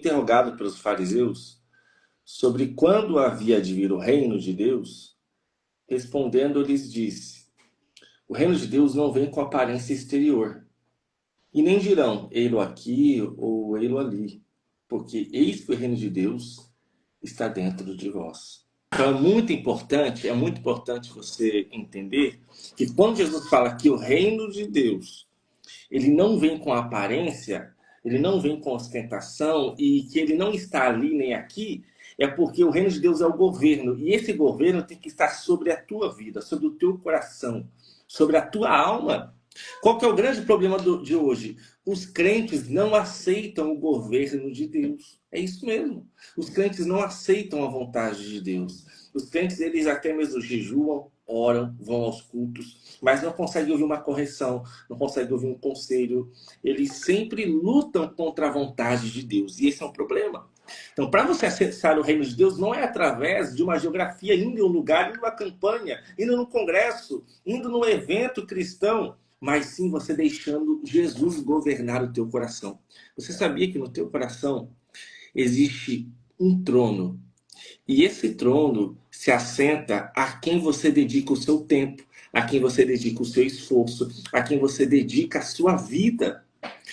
Interrogado pelos fariseus sobre quando havia de vir o reino de Deus, respondendo, lhes disse: o reino de Deus não vem com aparência exterior, e nem dirão, ei-lo aqui ou ei-lo ali, porque eis que o reino de Deus está dentro de vós. Então é muito importante você entender que quando Jesus fala que o reino de Deus, ele não vem com aparência, ele não vem com ostentação e que ele não está ali nem aqui, é porque o reino de Deus é o governo, e esse governo tem que estar sobre a tua vida, sobre o teu coração, sobre a tua alma. Qual que é o grande problema de hoje? Os crentes não aceitam o governo de Deus. É isso mesmo. Os crentes não aceitam a vontade de Deus. Os crentes, eles até mesmo jejuam, oram, vão aos cultos, mas não conseguem ouvir uma correção, não conseguem ouvir um conselho. Eles sempre lutam contra a vontade de Deus. E esse é um problema. Então, para você acessar o reino de Deus, não é através de uma geografia, indo em um lugar, indo numa campanha, indo num congresso, indo num evento cristão, mas sim você deixando Jesus governar o teu coração. Você sabia que no teu coração existe um trono, e esse trono se assenta a quem você dedica o seu tempo, a quem você dedica o seu esforço, a quem você dedica a sua vida.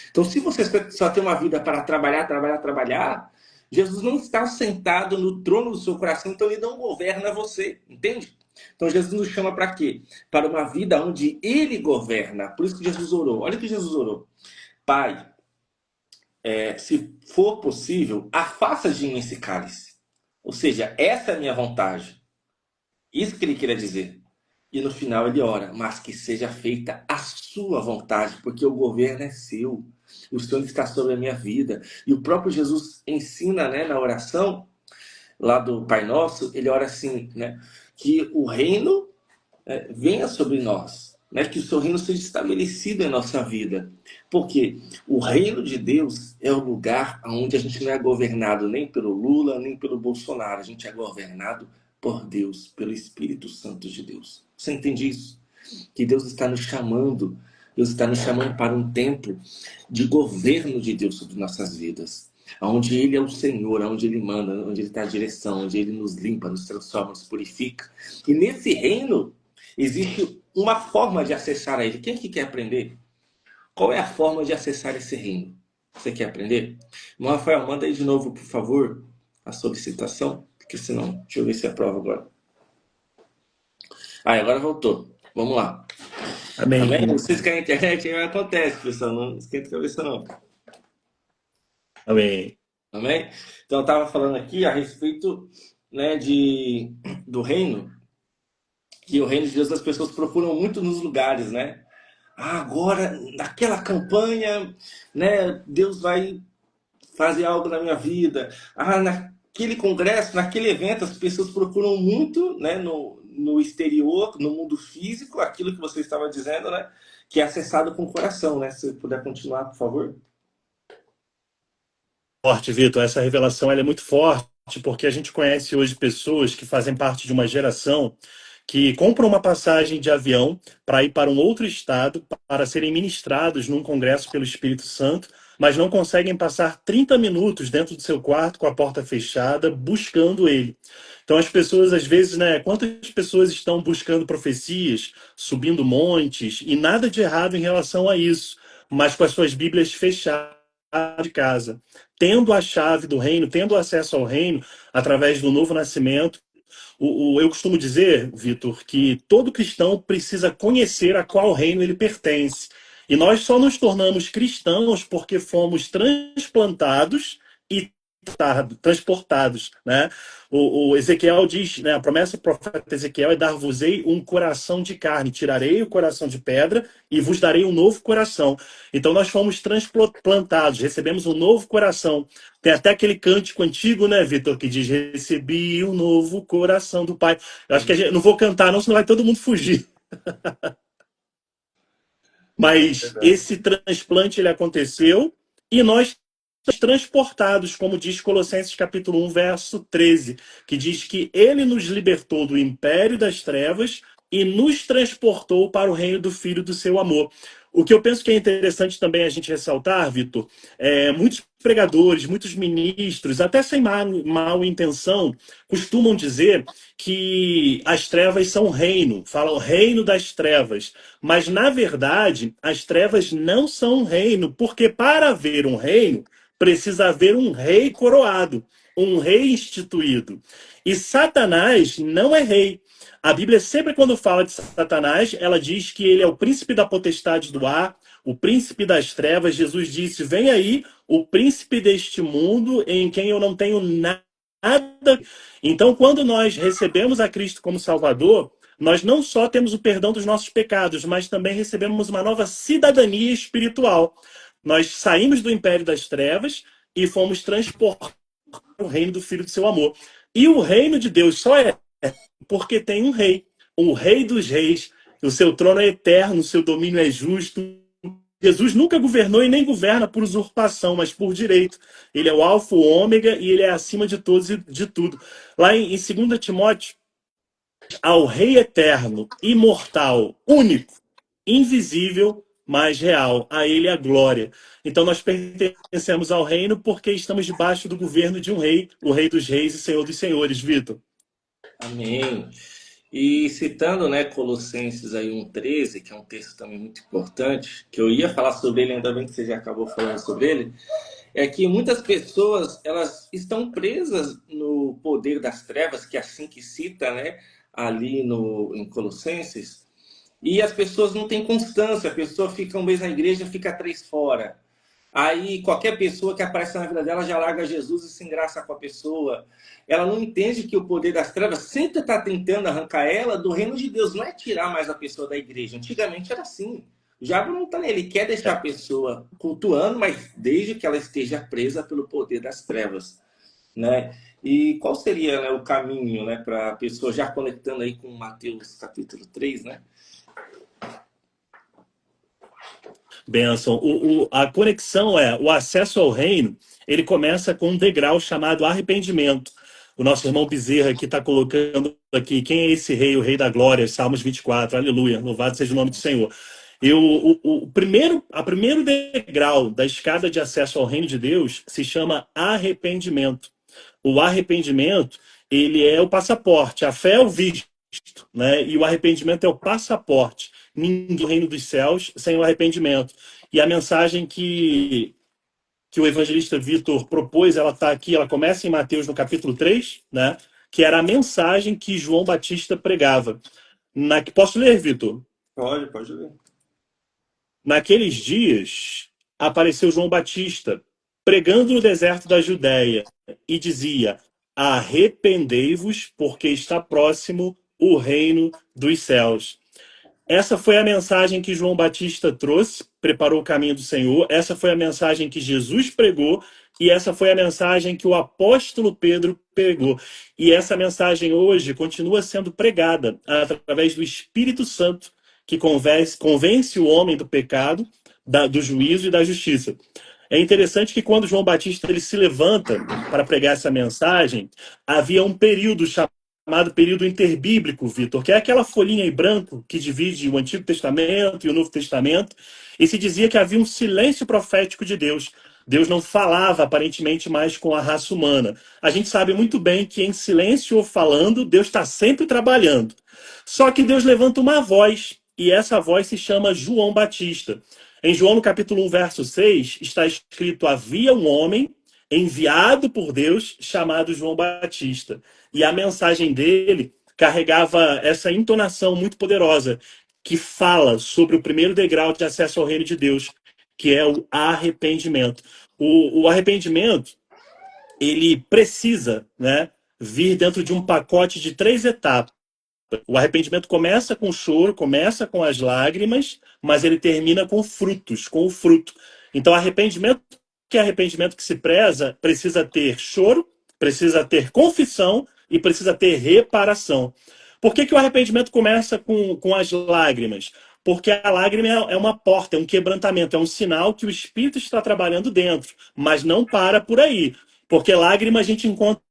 Então, se você só tem uma vida para trabalhar, trabalhar, trabalhar, Jesus não está sentado no trono do seu coração, então ele não governa você, entende? Então Jesus nos chama para quê? Para uma vida onde ele governa. Por isso que Jesus orou. Olha o que Jesus orou. Pai, se for possível, afasta de mim esse cálice. Ou seja, essa é a minha vontade. Isso que ele queria dizer. E no final ele ora, mas que seja feita a sua vontade, porque o governo é seu. O Senhor está sobre a minha vida. E o próprio Jesus ensina, né, na oração, lá do Pai Nosso, ele ora assim, né, que o reino venha sobre nós, né, que o seu reino seja estabelecido em nossa vida. Porque o reino de Deus é o lugar onde a gente não é governado nem pelo Lula, nem pelo Bolsonaro. A gente é governado por Deus, pelo Espírito Santo de Deus. Você entende isso? Que Deus está nos chamando, Deus está nos chamando para um tempo de governo de Deus sobre nossas vidas. Onde Ele é o Senhor, onde Ele manda, onde Ele está a direção, onde Ele nos limpa, nos transforma, nos purifica. E nesse reino existe uma forma de acessar a Ele. Quem é que quer aprender? Qual é a forma de acessar esse reino? Você quer aprender? Irmão Rafael, manda aí de novo, por favor, a solicitação, porque senão, deixa eu ver se aprova agora. Agora voltou. Vamos lá. Amém. Amém? Vocês que a internet aí acontece, pessoal. Não esquenta a cabeça, não. Amém. Amém? Então, eu estava falando aqui a respeito, né, do reino, que o reino de Deus as pessoas procuram muito nos lugares, né? Agora, naquela campanha, né, Deus vai fazer algo na minha vida. Naquele congresso, naquele evento, as pessoas procuram muito, né, no exterior, no mundo físico, aquilo que você estava dizendo, né, que é acessado com o coração, né? Se puder continuar, por favor. Forte, Vitor. Essa revelação ela é muito forte, porque a gente conhece hoje pessoas que fazem parte de uma geração que compram uma passagem de avião para ir para um outro estado para serem ministrados num congresso pelo Espírito Santo, mas não conseguem passar 30 minutos dentro do seu quarto com a porta fechada, buscando ele. Então as pessoas, às vezes, né? Quantas pessoas estão buscando profecias, subindo montes, e nada de errado em relação a isso, mas com as suas Bíblias fechadas de casa, tendo a chave do reino, tendo acesso ao reino através do novo nascimento. Eu costumo dizer, Vitor, que todo cristão precisa conhecer a qual reino ele pertence. E nós só nos tornamos cristãos porque fomos transplantados e transportados, né? O Ezequiel diz, né, a promessa do profeta Ezequiel é dar-vos-ei um coração de carne, tirarei o coração de pedra e vos darei um novo coração. Então nós fomos transplantados, recebemos um novo coração. Tem até aquele cântico antigo, né, Vitor, que diz: recebi um novo coração do Pai. Eu acho que não vou cantar não, senão vai todo mundo fugir. Mas esse transplante ele aconteceu e nós transportados, como diz Colossenses capítulo 1, verso 13, que diz que ele nos libertou do império das trevas e nos transportou para o reino do Filho do seu amor. O que eu penso que é interessante também a gente ressaltar, Vitor, muitos pregadores, muitos ministros, até sem mal intenção, costumam dizer que as trevas são o reino, falam reino das trevas. Mas, na verdade, as trevas não são um reino, porque para haver um reino, precisa haver um rei coroado, um rei instituído. E Satanás não é rei. A Bíblia, sempre quando fala de Satanás, ela diz que ele é o príncipe da potestade do ar, o príncipe das trevas. Jesus disse: vem aí o príncipe deste mundo em quem eu não tenho nada. Então, quando nós recebemos a Cristo como Salvador, nós não só temos o perdão dos nossos pecados, mas também recebemos uma nova cidadania espiritual. Nós saímos do império das trevas e fomos transportados para o reino do Filho do seu amor. E o reino de Deus só é porque tem um rei, o rei dos reis. O seu trono é eterno, o seu domínio é justo. Jesus nunca governou e nem governa por usurpação, mas por direito. Ele é o alfa, o ômega, e ele é acima de todos e de tudo. Lá em 2 Timóteo, ao rei eterno, imortal, único, invisível, mas real. A ele a glória. Então nós pertencemos ao reino porque estamos debaixo do governo de um rei, o rei dos reis e senhor dos senhores, Vitor. Amém. E citando, né, Colossenses aí 1:13, que é um texto também muito importante, que eu ia falar sobre ele, ainda bem que você já acabou falando sobre ele, é que muitas pessoas, elas estão presas no poder das trevas, que é assim que cita, né, ali em Colossenses, e as pessoas não têm constância, a pessoa fica um mês na igreja, fica 3 fora. Aí qualquer pessoa que aparece na vida dela já larga Jesus e se engraça com a pessoa. Ela não entende que o poder das trevas sempre está tentando arrancar ela do reino de Deus. Não é tirar mais a pessoa da igreja. Antigamente era assim. O diabo não está nele. Ele quer deixar a pessoa cultuando, mas desde que ela esteja presa pelo poder das trevas, né? E qual seria, né, o caminho, né, para a pessoa, já conectando aí com Mateus capítulo 3, né? Benção. A conexão o acesso ao reino, ele começa com um degrau chamado arrependimento. O nosso irmão Bezerra aqui está colocando aqui, quem é esse rei, o rei da glória, Salmos 24, aleluia, louvado seja o nome do Senhor. A primeiro degrau da escada de acesso ao reino de Deus se chama arrependimento. O arrependimento, ele é o passaporte, a fé é o visto, né? E o arrependimento é o passaporte. Ninguém do reino dos céus sem o arrependimento. E a mensagem que o evangelista Vitor propôs, ela está aqui, ela começa em Mateus no capítulo 3, né? Que era a mensagem que João Batista pregava. Posso ler, Vitor? Pode ler. Naqueles dias, apareceu João Batista, pregando no deserto da Judéia, e dizia: arrependei-vos, porque está próximo o reino dos céus. Essa foi a mensagem que João Batista trouxe, preparou o caminho do Senhor. Essa foi a mensagem que Jesus pregou. E essa foi a mensagem que o apóstolo Pedro pregou. E essa mensagem hoje continua sendo pregada através do Espírito Santo, que convence o homem do pecado, do juízo e da justiça. É interessante que quando João Batista ele se levanta para pregar essa mensagem, havia um período chamado período interbíblico, Vitor, que é aquela folhinha em branco que divide o Antigo Testamento e o Novo Testamento, e se dizia que havia um silêncio profético de Deus. Deus não falava aparentemente mais com a raça humana. A gente sabe muito bem que em silêncio ou falando, Deus está sempre trabalhando. Só que Deus levanta uma voz, e essa voz se chama João Batista. Em João, no capítulo 1, verso 6, está escrito: havia um homem enviado por Deus chamado João Batista. E a mensagem dele carregava essa entonação muito poderosa que fala sobre o primeiro degrau de acesso ao reino de Deus, que é o arrependimento. O arrependimento, ele precisa, né, vir dentro de um pacote de 3 etapas. O arrependimento começa com o choro, começa com as lágrimas, mas ele termina com frutos, com o fruto. Então, arrependimento, que é arrependimento que se preza, precisa ter choro, precisa ter confissão e precisa ter reparação. Por que o arrependimento começa com as lágrimas? Porque a lágrima é uma porta, é um quebrantamento, é um sinal que o Espírito está trabalhando dentro, mas não para por aí. Porque lágrima a gente encontra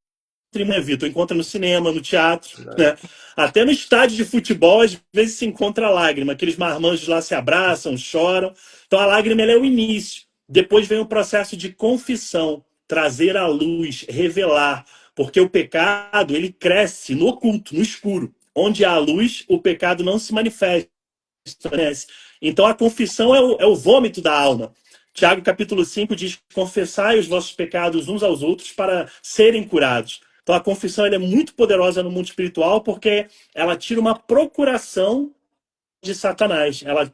né, Vitor? Encontra no cinema, no teatro, né? Até no estádio de futebol, às vezes se encontra a lágrima. Aqueles marmanjos lá se abraçam, choram. Então a lágrima ela é o início. Depois vem o processo de confissão, trazer à luz, revelar. Porque o pecado, ele cresce no oculto, no escuro. Onde há luz, o pecado não se manifesta. Então a confissão é o vômito da alma. Tiago capítulo 5 diz: confessai os vossos pecados uns aos outros para serem curados. Então a confissão ela é muito poderosa no mundo espiritual porque ela tira uma procuração de Satanás. Ela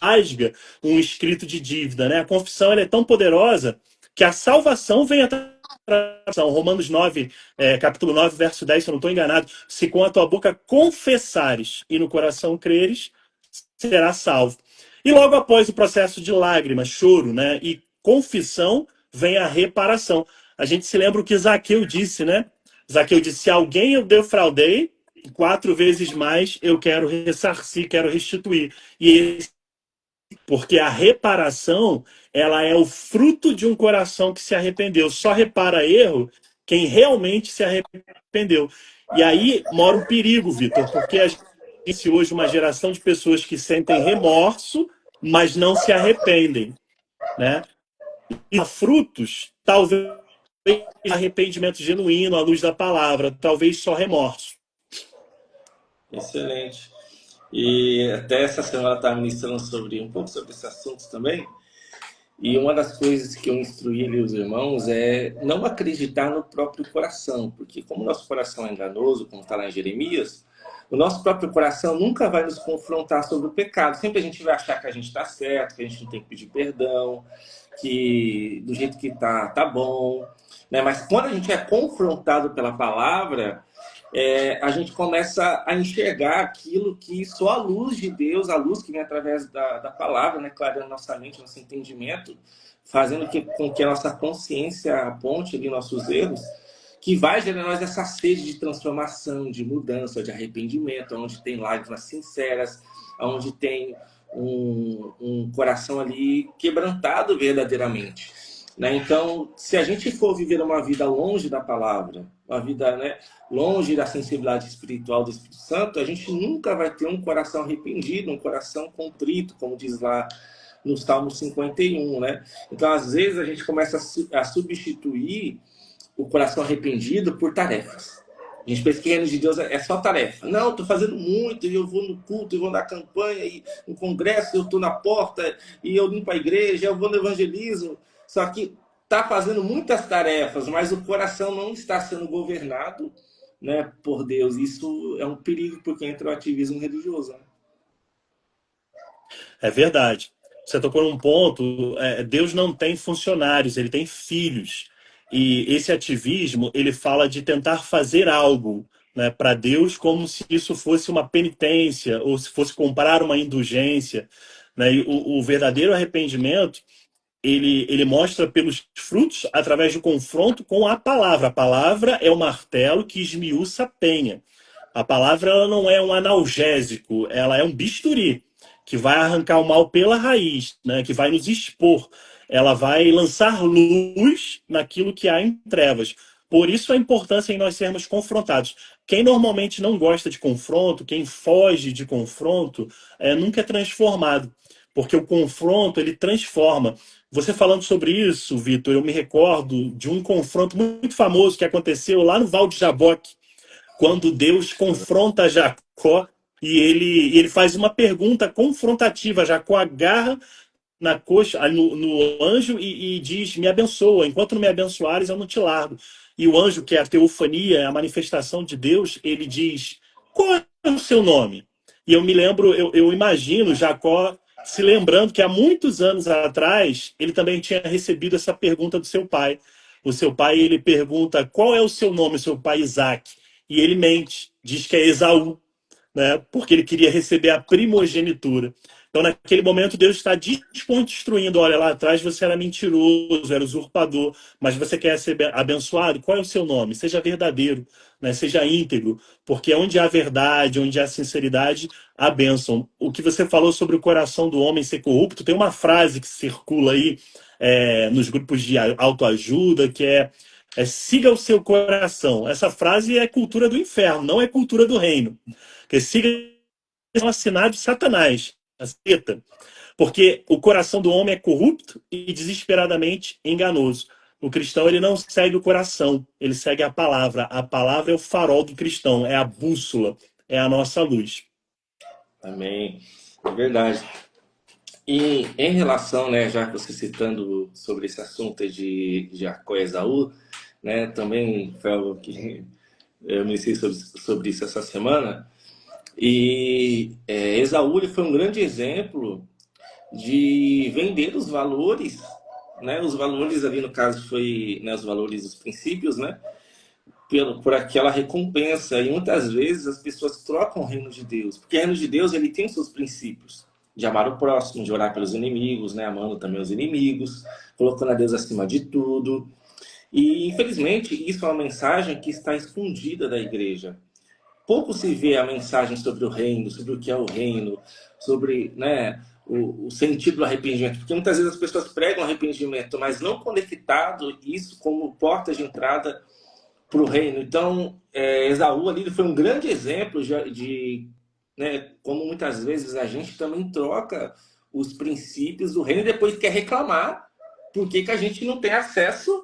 rasga um escrito de dívida, né? A confissão ela é tão poderosa que a salvação vem através da confissão. Romanos 9, capítulo 9, verso 10, se eu não estou enganado, se com a tua boca confessares e no coração creres, será salvo. E logo após o processo de lágrimas, choro, né, e confissão, vem a reparação. A gente se lembra o que Zaqueu disse, né? Zaqueu disse: se alguém eu defraudei, 4 vezes mais eu quero ressarcir, quero restituir. E porque a reparação, ela é o fruto de um coração que se arrependeu. Só repara erro quem realmente se arrependeu. E aí mora um perigo, Vitor, porque a gente hoje uma geração de pessoas que sentem remorso, mas não se arrependem, né? E há frutos, talvez arrependimento genuíno à luz da palavra, talvez só remorso. Excelente. E até essa semana eu estava ministrando um pouco sobre esse assunto também. E uma das coisas que eu instruí ali os irmãos é não acreditar no próprio coração, porque como o nosso coração é enganoso, como está lá em Jeremias, o nosso próprio coração nunca vai nos confrontar sobre o pecado. Sempre a gente vai achar que a gente está certo, que a gente não tem que pedir perdão, que do jeito que tá bom, né? Mas quando a gente é confrontado pela palavra, a gente começa a enxergar aquilo que só a luz de Deus, a luz que vem através da palavra, né, clareando nossa mente, nosso entendimento, fazendo com que a nossa consciência aponte ali nossos erros, que vai gerar em nós essa sede de transformação, de mudança, de arrependimento, onde tem lágrimas sinceras, onde tem um coração ali quebrantado verdadeiramente. Né? Então, se a gente for viver uma vida longe da palavra, uma vida, né, longe da sensibilidade espiritual do Espírito Santo, a gente nunca vai ter um coração arrependido, um coração contrito, como diz lá no Salmo 51, né? Então, às vezes, a gente começa a substituir o coração arrependido por tarefas. A gente pensa que o reino de Deus é só tarefa. Não, estou fazendo muito, e eu vou no culto, eu vou na campanha, e no congresso eu estou na porta, e eu limpo a igreja, eu vou no evangelismo. Só que está fazendo muitas tarefas, mas o coração não está sendo governado, né, por Deus. Isso é um perigo porque entra o ativismo religioso. Né? É verdade. Você tocou num ponto, Deus não tem funcionários, ele tem filhos. E esse ativismo, ele fala de tentar fazer algo, né, para Deus como se isso fosse uma penitência ou se fosse comprar uma indulgência. Né? E o verdadeiro arrependimento, ele mostra pelos frutos através do confronto com a palavra. A palavra é o martelo que esmiuça a penha. A palavra ela não é um analgésico, ela é um bisturi que vai arrancar o mal pela raiz, né? Que vai nos expor. Ela vai lançar luz naquilo que há em trevas. Por isso a importância em nós sermos confrontados. Quem normalmente não gosta de confronto, quem foge de confronto, nunca é transformado. Porque o confronto, ele transforma. Você falando sobre isso, Vitor, eu me recordo de um confronto muito famoso que aconteceu lá no Val de Jaboque, quando Deus confronta Jacó e ele faz uma pergunta confrontativa. Jacó agarra na coxa, no anjo e diz: me abençoa, enquanto não me abençoares, eu não te largo. E o anjo, que é a teofania, a manifestação de Deus, ele diz: qual é o seu nome? E eu me lembro, eu imagino Jacó se lembrando que há muitos anos atrás ele também tinha recebido essa pergunta do seu pai. O seu pai, ele pergunta: qual é o seu nome, seu pai Isaac? E ele mente, diz que é Esaú, né? Porque ele queria receber a primogenitura. Então, naquele momento, Deus está desconstruindo. Olha, lá atrás você era mentiroso, era usurpador, mas você quer ser abençoado? Qual é o seu nome? Seja verdadeiro, né? Seja íntegro, porque onde há verdade, onde há sinceridade, há bênção. O que você falou sobre o coração do homem ser corrupto, tem uma frase que circula aí nos grupos de autoajuda, que é: É siga o seu coração. Essa frase é cultura do inferno, não é cultura do reino. Porque siga é um assinado de Satanás, a seta. Porque o coração do homem é corrupto e desesperadamente enganoso. O cristão ele não segue o coração, ele segue a palavra. A palavra é o farol do cristão, é a bússola, é a nossa luz. Amém. É verdade. E em relação, né, já que você citando sobre esse assunto de Jacó e Esaú, né, também foi algo que eu me sei sobre isso essa semana. E Esaú ele foi um grande exemplo de vender os valores, né? Os valores ali no caso foi, né, os valores, os princípios, né? Por aquela recompensa. E muitas vezes as pessoas trocam o reino de Deus, porque o reino de Deus ele tem os seus princípios de amar o próximo, de orar pelos inimigos, né? Amando também os inimigos, colocando a Deus acima de tudo. E infelizmente isso é uma mensagem que está escondida da igreja. Pouco se vê a mensagem sobre o reino, sobre o que é o reino, sobre, né, o sentido do arrependimento. Porque muitas vezes as pessoas pregam arrependimento, mas não conectado isso como porta de entrada para o reino. Então, Esaú ali ele foi um grande exemplo né, como muitas vezes a gente também troca os princípios do reino e depois quer reclamar por que a gente não tem acesso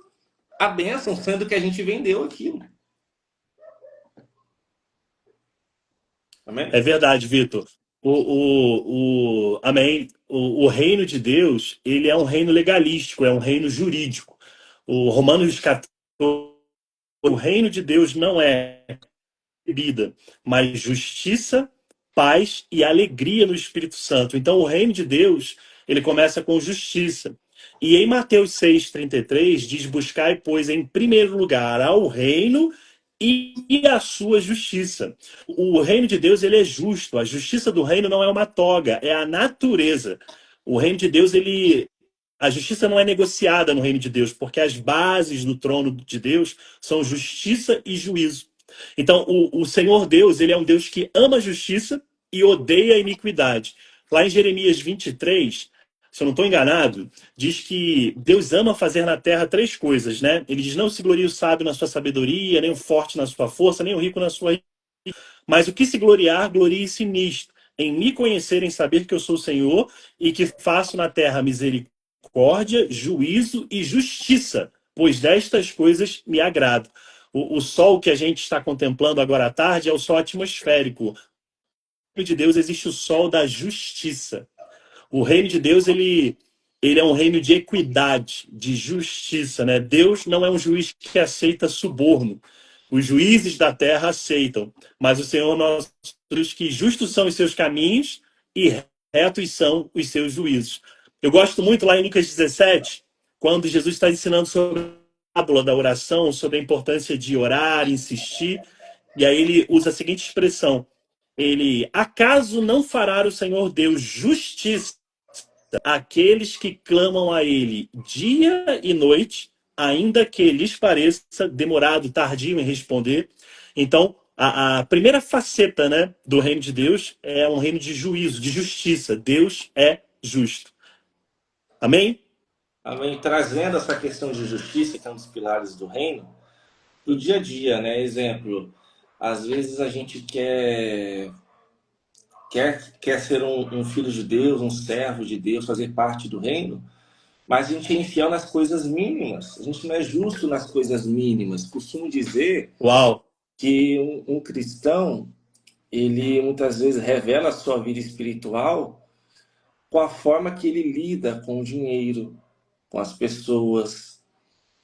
à bênção, sendo que a gente vendeu aquilo. Amém? É verdade, Vitor. Amém. O reino de Deus, ele é um reino legalístico, é um reino jurídico. O Romanos 14, o reino de Deus não é bebida, mas justiça, paz e alegria no Espírito Santo. Então, o reino de Deus, ele começa com justiça. E em Mateus 6,33 diz: buscai, pois, em primeiro lugar ao reino e a sua justiça. O reino de Deus, ele é justo. A justiça do reino não é uma toga, é a natureza. O reino de Deus, ele a justiça não é negociada no reino de Deus, porque as bases do trono de Deus são justiça e juízo. Então, o Senhor Deus, ele é um Deus que ama a justiça e odeia a iniquidade. Lá em Jeremias 23, se eu não estou enganado, diz que Deus ama fazer na terra três coisas, né? Ele diz: não se glorie o sábio na sua sabedoria, nem o forte na sua força, nem o rico na sua. Mas o que se gloriar, glorie-se nisto, em me conhecer, em saber que eu sou o Senhor e que faço na terra misericórdia, juízo e justiça, pois destas coisas me agrado. O sol que a gente está contemplando agora à tarde é o sol atmosférico. No reino de Deus existe o sol da justiça. O reino de Deus, ele é um reino de equidade, de justiça, né? Deus não é um juiz que aceita suborno. Os juízes da terra aceitam, mas o Senhor nosso Deus, que justos são os seus caminhos e retos são os seus juízos. Eu gosto muito lá em Lucas 17, quando Jesus está ensinando sobre a parábola da oração, sobre a importância de orar, insistir, e aí ele usa a seguinte expressão: acaso não fará o Senhor Deus justiça àqueles que clamam a ele dia e noite, ainda que lhes pareça demorado, tardio em responder? Então, a primeira faceta, né, do reino de Deus é um reino de juízo, de justiça. Deus é justo. Amém? Amém. Trazendo essa questão de justiça, que é um dos pilares do reino, do dia a dia, né? Exemplo, às vezes a gente quer ser um filho de Deus, um servo de Deus, fazer parte do reino, mas a gente é infiel nas coisas mínimas. A gente não é justo nas coisas mínimas. Costumo dizer Uau! que um cristão, ele muitas vezes revela a sua vida espiritual com a forma que ele lida com o dinheiro, com as pessoas,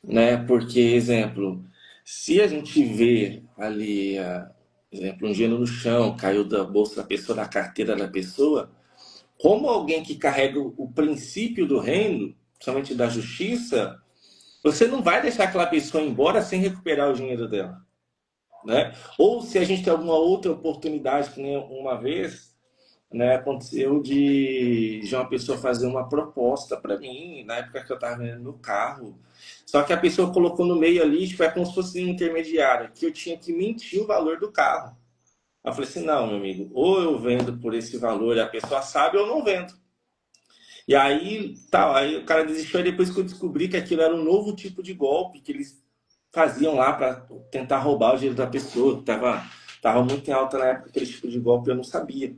né? Porque, exemplo, se a gente vê ali, exemplo, um dinheiro no chão, caiu da bolsa da pessoa, da carteira da pessoa, como alguém que carrega o princípio do reino, somente da justiça, você não vai deixar aquela pessoa embora sem recuperar o dinheiro dela, né? Ou se a gente tem alguma outra oportunidade, que nem uma vez, né, aconteceu de uma pessoa fazer uma proposta para mim, na época que eu estava vendendo meu carro. Só que a pessoa colocou no meio ali, tipo, é como se fosse um intermediário, que eu tinha que mentir o valor do carro. Eu falei assim: não, meu amigo, ou eu vendo por esse valor e a pessoa sabe, ou eu não vendo. E aí, tá, aí o cara desistiu, e depois que eu descobri que aquilo era um novo tipo de golpe, que eles faziam lá para tentar roubar o dinheiro da pessoa. Tava muito em alta na época aquele tipo de golpe, eu não sabia.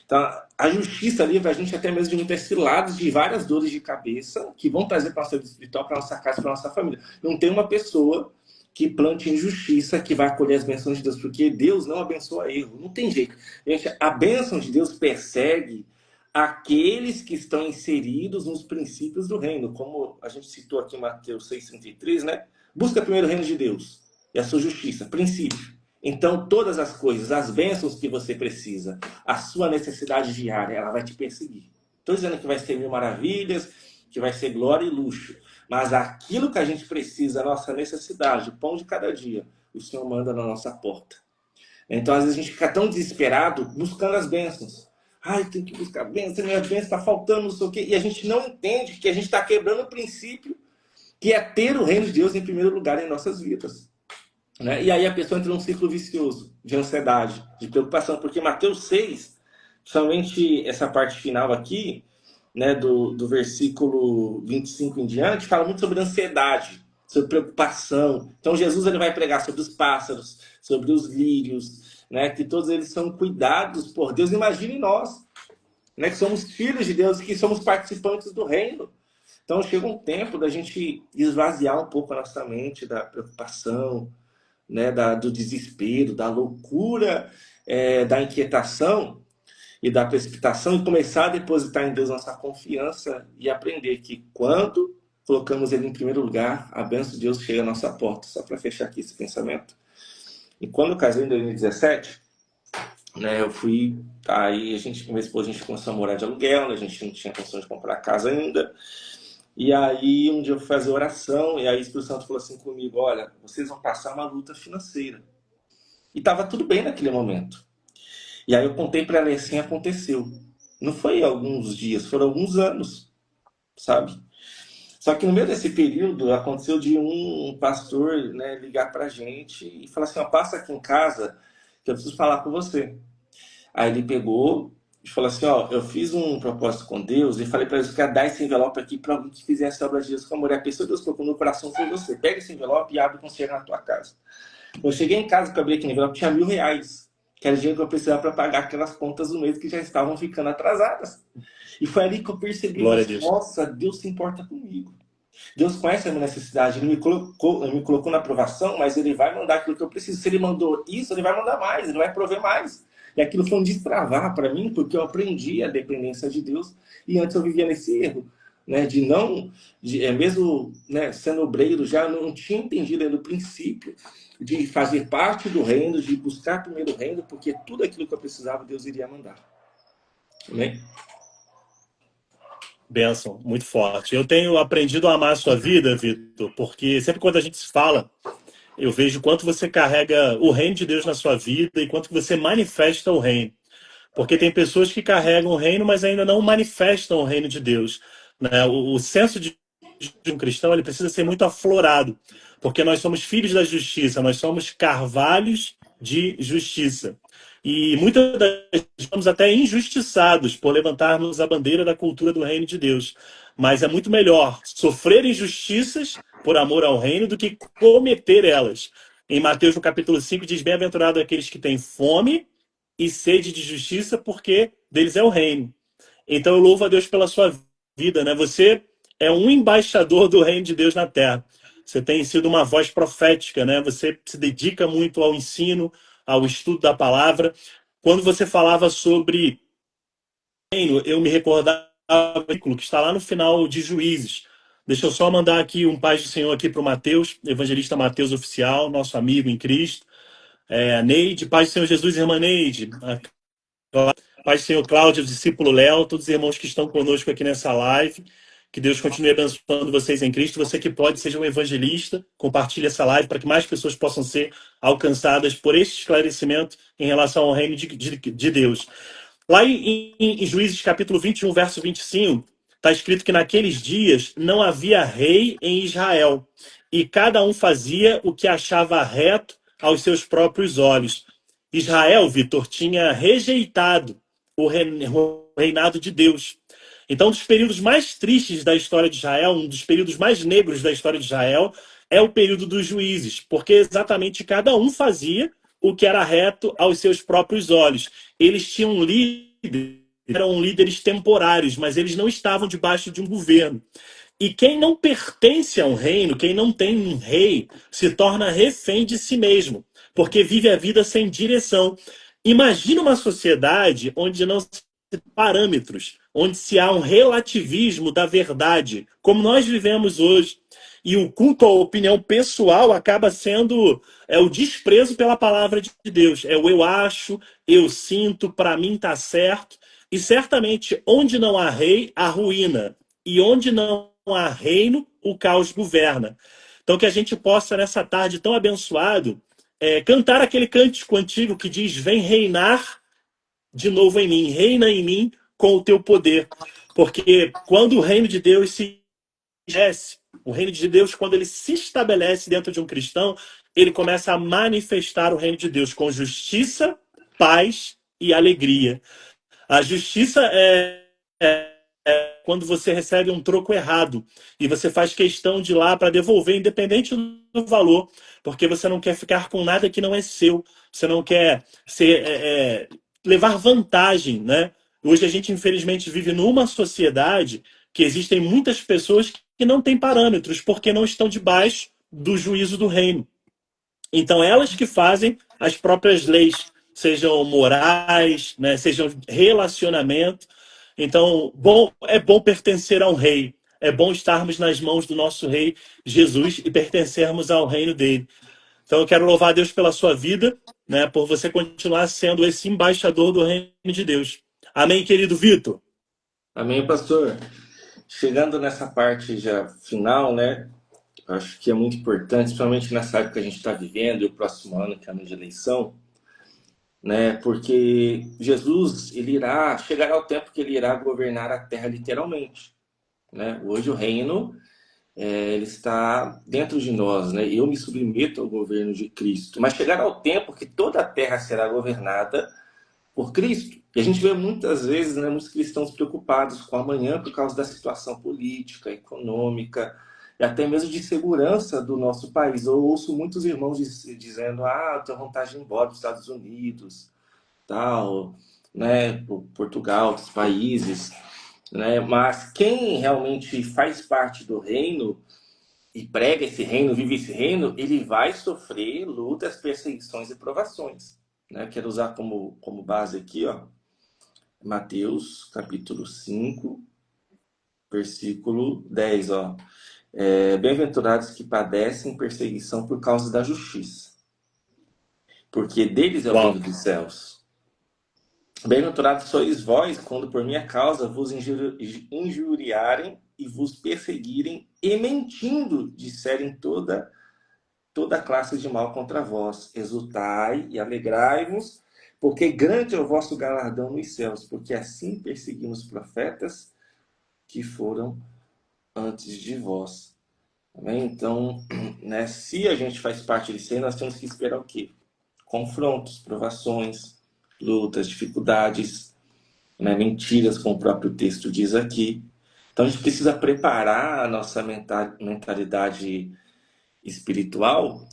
Então, a justiça livra a gente até mesmo de muitas ciladas, de várias dores de cabeça que vão trazer para a nossa vida espiritual, para a nossa casa, para a nossa família. Não tem uma pessoa que plante injustiça que vai colher as bênçãos de Deus, porque Deus não abençoa erro. Não tem jeito. Gente, a bênção de Deus persegue aqueles que estão inseridos nos princípios do reino, como a gente citou aqui em Mateus 6,33, né? Busca primeiro o reino de Deus e a sua justiça, princípio. Então, todas as coisas, as bênçãos que você precisa, a sua necessidade diária, ela vai te perseguir. Estou dizendo que vai ser mil maravilhas, que vai ser glória e luxo. Mas aquilo que a gente precisa, a nossa necessidade, o pão de cada dia, o Senhor manda na nossa porta. Então, às vezes, a gente fica tão desesperado buscando as bênçãos. Ai, tem que buscar bênção, minha bênção está faltando, não sei o quê. E a gente não entende que a gente está quebrando o princípio que é ter o reino de Deus em primeiro lugar em nossas vidas. Né? E aí a pessoa entra num ciclo vicioso de ansiedade, de preocupação, porque Mateus 6, somente essa parte final aqui, né, do versículo 25 em diante, fala muito sobre ansiedade, sobre preocupação. Então Jesus ele vai pregar sobre os pássaros, sobre os lírios, né, que todos eles são cuidados por Deus. Imagine nós, né, que somos filhos de Deus, que somos participantes do reino. Então chega um tempo da gente esvaziar um pouco a nossa mente da preocupação, né, do desespero, da loucura, da inquietação e da precipitação, e começar a depositar em Deus nossa confiança e aprender que quando colocamos Ele em primeiro lugar, a bênção de Deus chega à nossa porta. Só para fechar aqui esse pensamento. E quando eu casei em 2017, né, eu fui, aí a gente, com minha esposa, a gente começou a morar de aluguel, né, a gente não tinha condição de comprar casa ainda. E aí um dia eu fui fazer oração, e aí o Espírito Santo falou assim comigo: olha, vocês vão passar uma luta financeira. E estava tudo bem naquele momento. E aí eu contei para ela e assim aconteceu. Não foi alguns dias, foram alguns anos, sabe? Só que no meio desse período aconteceu de um pastor, né, ligar pra gente e falar assim: ó, passa aqui em casa que eu preciso falar com você. Aí ele pegou e falou assim: ó, eu fiz um propósito com Deus e falei para Deus que ia dar esse envelope aqui para alguém que fizesse a obra de Deus com amor. E a pessoa que Deus colocou no coração foi você. Pega esse envelope e abre quando chegar na tua casa. Eu cheguei em casa, que eu abri aquele envelope, tinha R$ 1.000, que era o dinheiro que eu precisava para pagar aquelas contas do mês que já estavam ficando atrasadas. E foi ali que eu percebi: Glória a Deus. nossa, Deus se importa comigo. Deus conhece a minha necessidade. Ele me colocou na aprovação, mas Ele vai mandar aquilo que eu preciso. Se Ele mandou isso, Ele vai mandar mais, Ele vai prover mais. E aquilo foi um destravar para mim, porque eu aprendi a dependência de Deus. E antes eu vivia nesse erro, né, de não, mesmo, né, sendo obreiro, já não tinha entendido ainda o princípio de fazer parte do reino, de buscar primeiro o reino, porque tudo aquilo que eu precisava, Deus iria mandar. Amém? Bênção, muito forte. Eu tenho aprendido a amar a sua vida, Vitor, porque sempre quando a gente se fala, eu vejo quanto você carrega o reino de Deus na sua vida e quanto você manifesta o reino. Porque tem pessoas que carregam o reino, mas ainda não manifestam o reino de Deus, né? O senso de um cristão ele precisa ser muito aflorado, porque nós somos filhos da justiça, nós somos carvalhos de justiça. E muitas das vezes somos até injustiçados por levantarmos a bandeira da cultura do reino de Deus. Mas é muito melhor sofrer injustiças por amor ao reino do que cometer elas. Em Mateus, no capítulo 5, diz: bem-aventurado aqueles que têm fome e sede de justiça, porque deles é o reino. Então eu louvo a Deus pela sua vida, né? Você é um embaixador do reino de Deus na terra. Você tem sido uma voz profética, né? Você se dedica muito ao ensino, ao estudo da palavra. Quando você falava sobre reino, eu me recordava do versículo que está lá no final de Juízes. Deixa eu só mandar aqui um paz do Senhor aqui para o Mateus, evangelista Mateus Oficial, nosso amigo em Cristo. Neide, paz do Senhor Jesus, irmã Neide. Paz do Senhor Cláudio, discípulo Léo, todos os irmãos que estão conosco aqui nessa live. Que Deus continue abençoando vocês em Cristo. Você que pode, seja um evangelista, compartilhe essa live para que mais pessoas possam ser alcançadas por este esclarecimento em relação ao reino de Deus. Lá em Juízes capítulo 21, verso 25, está escrito que naqueles dias não havia rei em Israel, e cada um fazia o que achava reto aos seus próprios olhos. Israel, Vitor, tinha rejeitado o reinado de Deus. Então, um dos períodos mais tristes da história de Israel, um dos períodos mais negros da história de Israel, é o período dos juízes, porque exatamente cada um fazia o que era reto aos seus próprios olhos. Eles tinham líderes, eram líderes temporários, mas eles não estavam debaixo de um governo. E quem não pertence a um reino, quem não tem um rei, se torna refém de si mesmo, porque vive a vida sem direção. Imagina uma sociedade onde não se tem parâmetros, onde se há um relativismo da verdade, como nós vivemos hoje. E o culto à opinião pessoal acaba sendo o desprezo pela palavra de Deus. É o eu acho, eu sinto, para mim tá certo. E certamente, onde não há rei, há ruína. E onde não há reino, o caos governa. Então, que a gente possa, nessa tarde tão abençoado, cantar aquele cântico antigo que diz: Vem reinar de novo em mim, reina em mim com o teu poder. Porque quando o reino de Deus se estabelece, o reino de Deus, quando ele se estabelece dentro de um cristão, ele começa a manifestar o reino de Deus com justiça, paz e alegria. A justiça quando você recebe um troco errado e você faz questão de ir lá para devolver, independente do valor, porque você não quer ficar com nada que não é seu, você não quer levar vantagem, né? Hoje a gente, infelizmente, vive numa sociedade que existem muitas pessoas que não têm parâmetros, porque não estão debaixo do juízo do reino. Então, elas que fazem as próprias leis, sejam morais, né, sejam relacionamento. Então, é bom pertencer a um rei. É bom estarmos nas mãos do nosso rei Jesus e pertencermos ao reino dele. Então, eu quero louvar a Deus pela sua vida, né, por você continuar sendo esse embaixador do reino de Deus. Amém, querido Vitor? Amém, pastor. Chegando nessa parte já final, né? Acho que é muito importante, principalmente nessa época que a gente está vivendo e o próximo ano, que é ano de eleição, né? Porque Jesus, ele irá, chegará o tempo que ele irá governar a terra literalmente, né? Hoje o reino, ele está dentro de nós, né? Eu me submeto ao governo de Cristo, mas chegará o tempo que toda a terra será governada por Cristo. E a gente vê muitas vezes, né, muitos cristãos preocupados com amanhã por causa da situação política, econômica e até mesmo de segurança do nosso país. Eu ouço muitos irmãos dizendo: ah, eu tenho vontade de ir embora dos Estados Unidos, tal, né, Portugal, outros países, né? Mas quem realmente faz parte do reino e prega esse reino, vive esse reino, ele vai sofrer lutas, perseguições e provações, né? Quero usar como base aqui, ó, Mateus, capítulo 5, versículo 10, ó. Bem-aventurados que padecem perseguição por causa da justiça, porque deles é o reino Uau. dos céus. Bem-aventurados sois vós, quando por minha causa vos injuriarem e vos perseguirem, e mentindo disserem toda classe de mal contra vós. Exultai e alegrai-vos, porque grande é o vosso galardão nos céus, porque assim perseguimos os profetas que foram antes de vós. Amém? Então, né, se a gente faz parte disso aí, nós temos que esperar o quê? Confrontos, provações, lutas, dificuldades, né, mentiras, como o próprio texto diz aqui. Então, a gente precisa preparar a nossa mentalidade espiritual,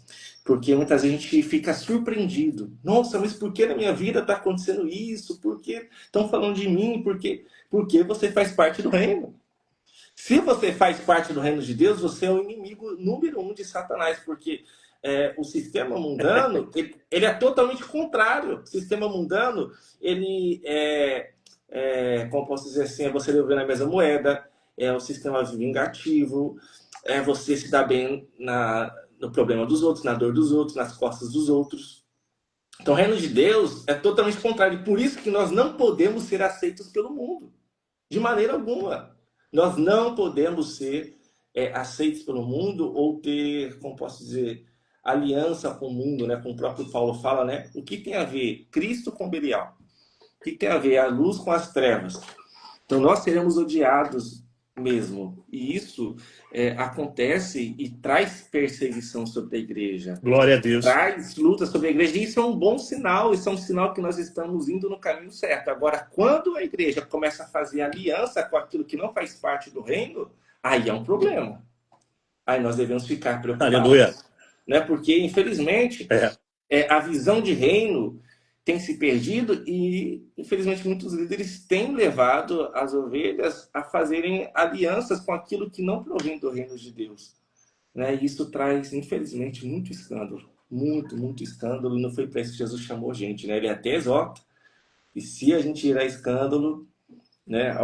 porque muitas vezes a gente fica surpreendido. Nossa, mas por que na minha vida está acontecendo isso? Por que estão falando de mim? Porque você faz parte do reino. Se você faz parte do reino de Deus, você é o inimigo número 1 de Satanás, porque o sistema mundano, ele é totalmente contrário. O sistema mundano, ele como posso dizer assim, é você devolver na mesma moeda, é o sistema vingativo, é você se dar bem no problema dos outros, na dor dos outros, nas costas dos outros. Então, o reino de Deus é totalmente contrário. Por isso que nós não podemos ser aceitos pelo mundo. De maneira alguma. Nós não podemos ser aceitos pelo mundo ou ter, como posso dizer, aliança com o mundo, né? Como o próprio Paulo fala, né? O que tem a ver Cristo com Belial? O que tem a ver a luz com as trevas? Então, nós seremos odiados mesmo. E isso acontece e traz perseguição sobre a igreja. Glória a Deus. Traz luta sobre a igreja. E isso é um bom sinal. Isso é um sinal que nós estamos indo no caminho certo. Agora, quando a igreja começa a fazer aliança com aquilo que não faz parte do reino, aí é um problema. aí nós devemos ficar Aleluia. preocupados, né? Porque, infelizmente, É. a visão de reino tem se perdido e, infelizmente, muitos líderes têm levado as ovelhas a fazerem alianças com aquilo que não provém do reino de Deus, né? E isso traz, infelizmente, muito escândalo. Muito, muito escândalo. E não foi para isso que Jesus chamou a gente, né? Ele até exorta. E se a gente gerar escândalo, né?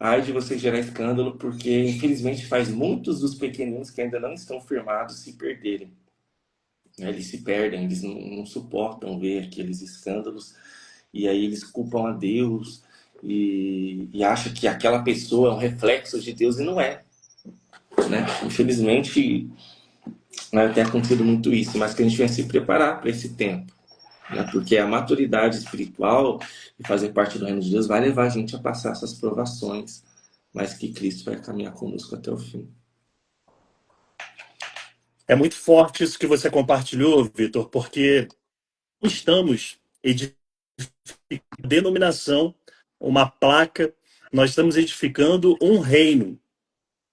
Ai de você gerar escândalo, porque, infelizmente, faz muitos dos pequeninos que ainda não estão firmados se perderem, né? Eles se perdem, eles não suportam ver aqueles escândalos e aí eles culpam a Deus e acham que aquela pessoa é um reflexo de Deus e não é, né? Infelizmente, né, tem acontecido muito isso, mas que a gente venha se preparar para esse tempo, né? Porque a maturidade espiritual e fazer parte do reino de Deus vai levar a gente a passar essas provações, mas que Cristo vai caminhar conosco até o fim. É muito forte isso que você compartilhou, Vitor, porque estamos edificando denominação, uma placa, nós estamos edificando um reino.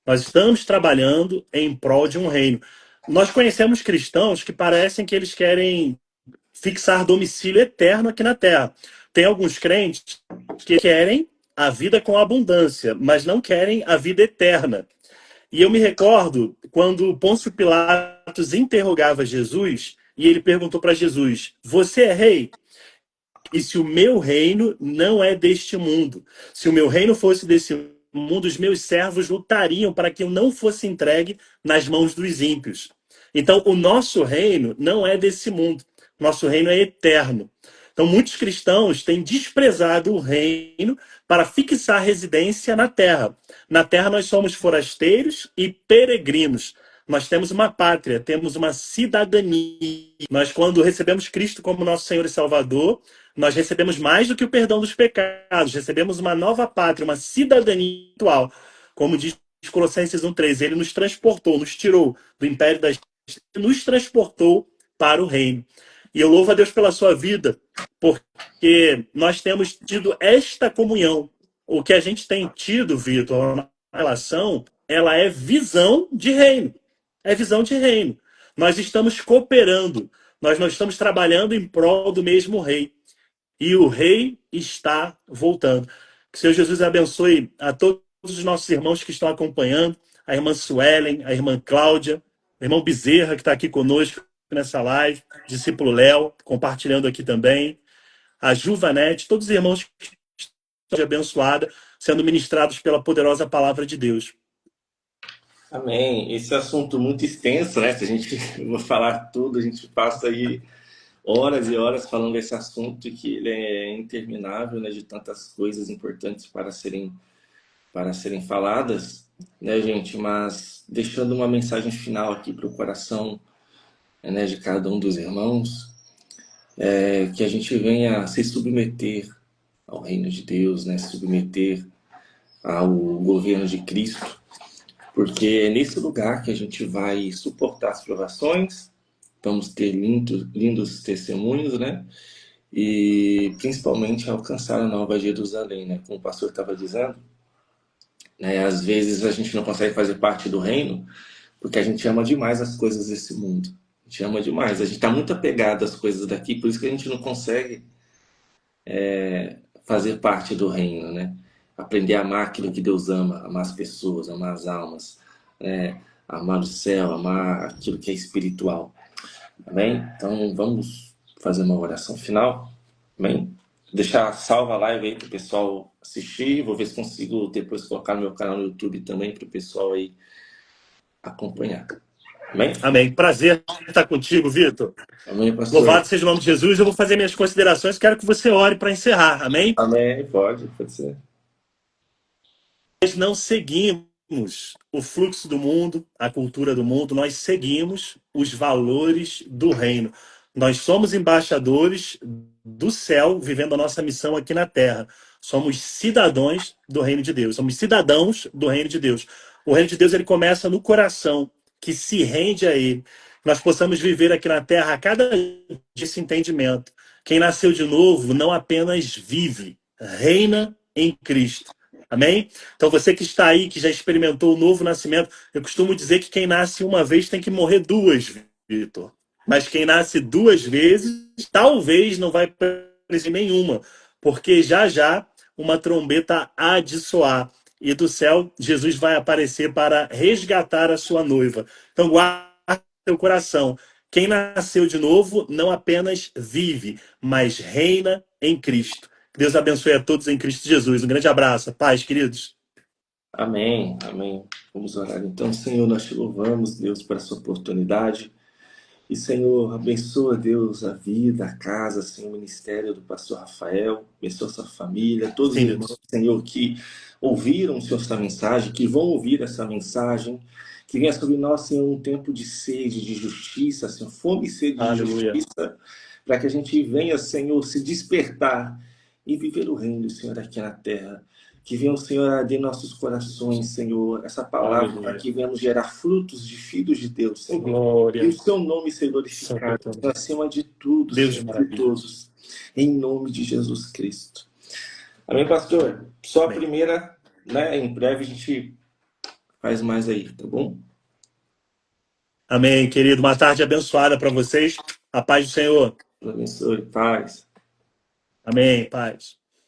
Nós estamos trabalhando em prol de um reino. Nós conhecemos cristãos que parecem que eles querem fixar domicílio eterno aqui na Terra. Tem alguns crentes que querem a vida com abundância, mas não querem a vida eterna. E eu me recordo quando Pôncio Pilatos interrogava Jesus e ele perguntou para Jesus: Você é rei? E se o meu reino não é deste mundo? Se o meu reino fosse desse mundo, os meus servos lutariam para que eu não fosse entregue nas mãos dos ímpios. Então, o nosso reino não é desse mundo. Nosso reino é eterno. Então, muitos cristãos têm desprezado o reino para fixar residência na terra. Na terra, nós somos forasteiros e peregrinos. Nós temos uma pátria, temos uma cidadania. Nós, quando recebemos Cristo como nosso Senhor e Salvador, nós recebemos mais do que o perdão dos pecados, recebemos uma nova pátria, uma cidadania espiritual. Como diz Colossenses 1:3, ele nos transportou, nos tirou do império das nos transportou para o reino. E eu louvo a Deus pela sua vida, porque nós temos tido esta comunhão. O que a gente tem tido, Vitor, na relação, ela é visão de reino. É visão de reino. Nós estamos cooperando, nós não estamos trabalhando em prol do mesmo rei. E o rei está voltando. Que o Senhor Jesus abençoe a todos os nossos irmãos que estão acompanhando, a irmã Suelen, a irmã Cláudia, o irmão Bezerra, que está aqui conosco nessa live, discípulo Léo, compartilhando aqui também, a Juvanete, todos os irmãos que estão abençoados, sendo ministrados pela poderosa palavra de Deus. Amém. Esse assunto muito extenso, né? Se a gente for falar tudo, a gente passa aí horas e horas falando desse assunto que ele é interminável, né? De tantas coisas importantes para serem faladas, né, gente? Mas deixando uma mensagem final aqui para o coração, né, de cada um dos irmãos, que a gente venha se submeter ao reino de Deus, né? Se submeter ao governo de Cristo, porque é nesse lugar que a gente vai suportar as provações, vamos ter lindos testemunhos, né? E principalmente alcançar a Nova Jerusalém, né? Como o pastor estava dizendo, né? Às vezes a gente não consegue fazer parte do reino porque a gente ama demais as coisas desse mundo. A gente ama demais. A gente está muito apegado às coisas daqui, por isso que a gente não consegue fazer parte do reino, né? Aprender a amar aquilo que Deus ama, amar as pessoas, amar as almas, né? Amar o céu, amar aquilo que é espiritual. Amém? Então vamos fazer uma oração final. Amém? Vou deixar salva a live aí para o pessoal assistir. Vou ver se consigo depois colocar no meu canal no YouTube também para o pessoal aí acompanhar. Amém? Amém. Prazer estar contigo, Vitor. Amém, pastor? Louvado seja o nome de Jesus. Eu vou fazer minhas considerações. Quero que você ore para encerrar. Amém? Amém, pode ser. Nós não seguimos o fluxo do mundo, a cultura do mundo, nós seguimos os valores do reino. Nós somos embaixadores do céu, vivendo a nossa missão aqui na terra. Somos cidadãos do reino de Deus, somos cidadãos do reino de Deus. O reino de Deus ele começa no coração, que se rende a ele. Nós possamos viver aqui na terra a cada dia esse entendimento. Quem nasceu de novo não apenas vive, reina em Cristo. Amém? Então você que está aí, que já experimentou o novo nascimento, eu costumo dizer que quem nasce uma vez tem que morrer duas, Vitor. Mas quem nasce duas vezes, talvez não vai precisar nenhuma, porque já já uma trombeta há de soar. E do céu, Jesus vai aparecer para resgatar a sua noiva. Então guarda teu coração. Quem nasceu de novo não apenas vive, mas reina em Cristo. Deus abençoe a todos em Cristo Jesus. Um grande abraço. Paz, queridos. Amém, amém. Vamos orar. Então, Senhor, nós te louvamos, Deus, por essa oportunidade. E, Senhor, abençoa, Deus, a vida, a casa, Senhor, o ministério do pastor Rafael, abençoa sua família, todos os Sim, irmãos, Deus. Senhor, que ouviram, Senhor, essa mensagem, que vão ouvir essa mensagem, que venha sobre nós, Senhor, um tempo de sede, de justiça, Senhor, fome e sede de Aleluia. justiça, para que a gente venha, Senhor, se despertar e viver o reino, Senhor, aqui na terra. Que venha o Senhor arder nossos corações, Senhor, essa palavra, para Aleluia. que venhamos gerar frutos de filhos de Deus, Senhor. E o Glória. seu nome ser Santo glorificado, teu nome. acima de tudo, Deus Senhor, de de maravilha. todos. Em nome de Jesus Cristo. Amém, pastor? Só a Amém. primeira, né? Em breve a gente faz mais aí, tá bom? Amém, querido. Uma tarde abençoada para vocês. A paz do Senhor. Deus abençoe. Paz. Amém. Paz.